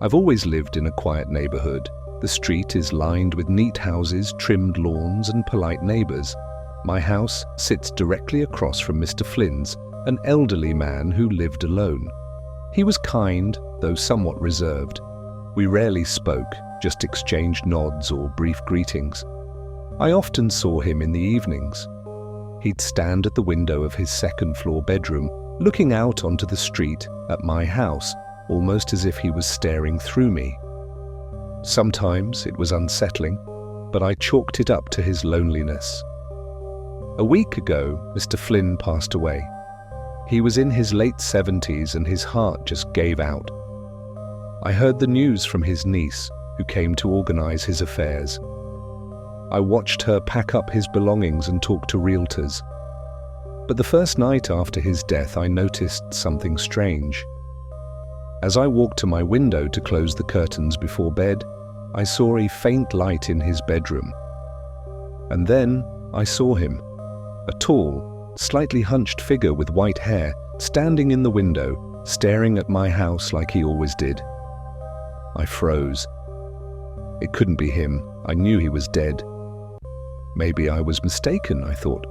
I've always lived in a quiet neighborhood. The street is lined with neat houses, trimmed lawns, and polite neighbors. My house sits directly across from Mr. Flynn's, an elderly man who lived alone. He was kind, though somewhat reserved. We rarely spoke, just exchanged nods or brief greetings. I often saw him in the evenings. He'd stand at the window of his second-floor bedroom, looking out onto the street at my house, almost as if he was staring through me. Sometimes it was unsettling, but I chalked it up to his loneliness. A week ago, Mr. Flynn passed away. He was in his late 70s and his heart just gave out. I heard the news from his niece, who came to organize his affairs. I watched her pack up his belongings and talk to realtors. But the first night after his death, I noticed something strange. As I walked to my window to close the curtains before bed, I saw a faint light in his bedroom. And then I saw him, a tall, slightly hunched figure with white hair, standing in the window, staring at my house like he always did. I froze. It couldn't be him. I knew he was dead. Maybe I was mistaken, I thought.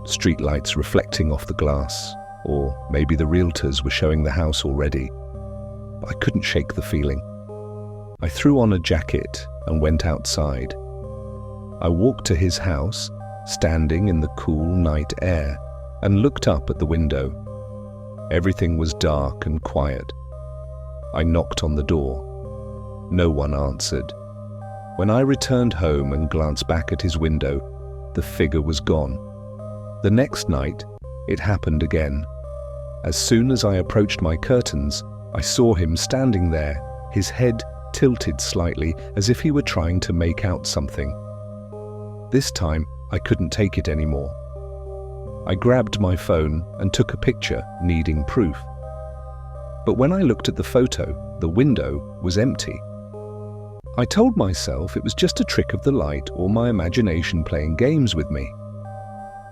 Streetlights reflecting off the glass, or maybe the realtors were showing the house already. But I couldn't shake the feeling. I threw on a jacket and went outside. I walked to his house, standing in the cool night air, and looked up at the window. Everything was dark and quiet. I knocked on the door. No one answered. When I returned home and glanced back at his window, the figure was gone. The next night, it happened again. As soon as I approached my curtains, I saw him standing there, his head tilted slightly as if he were trying to make out something. This time, I couldn't take it anymore. I grabbed my phone and took a picture, needing proof. But when I looked at the photo, the window was empty. I told myself it was just a trick of the light or my imagination playing games with me.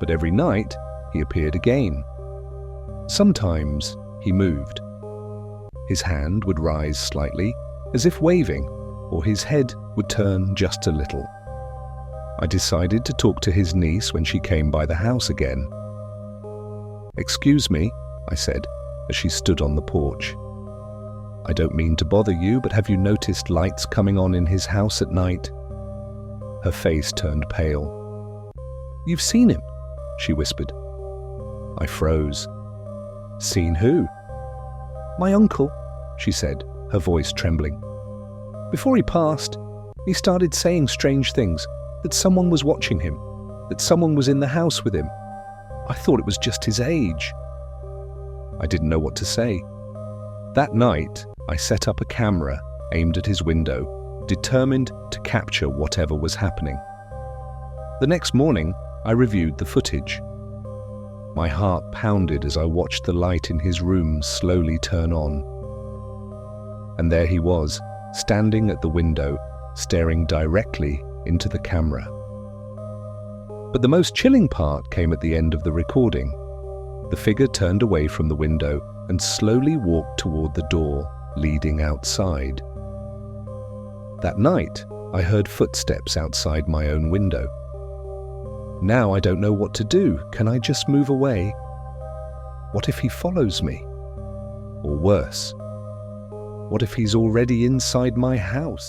But every night, he appeared again. Sometimes he moved. His hand would rise slightly, as if waving, or his head would turn just a little. I decided to talk to his niece when she came by the house again. "Excuse me," I said, as she stood on the porch. "I don't mean to bother you, but have you noticed lights coming on in his house at night?" Her face turned pale. "You've seen him," she whispered. I froze. "Seen who?" "My uncle," she said, her voice trembling. "Before he passed, he started saying strange things, that someone was watching him, that someone was in the house with him. I thought it was just his age." I didn't know what to say. That night, I set up a camera aimed at his window, determined to capture whatever was happening. The next morning, I reviewed the footage. My heart pounded as I watched the light in his room slowly turn on. And there he was, standing at the window, staring directly into the camera. But the most chilling part came at the end of the recording. The figure turned away from the window and slowly walked toward the door leading outside. That night, I heard footsteps outside my own window. Now I don't know what to do. Can I just move away? What if he follows me? Or worse, what if he's already inside my house?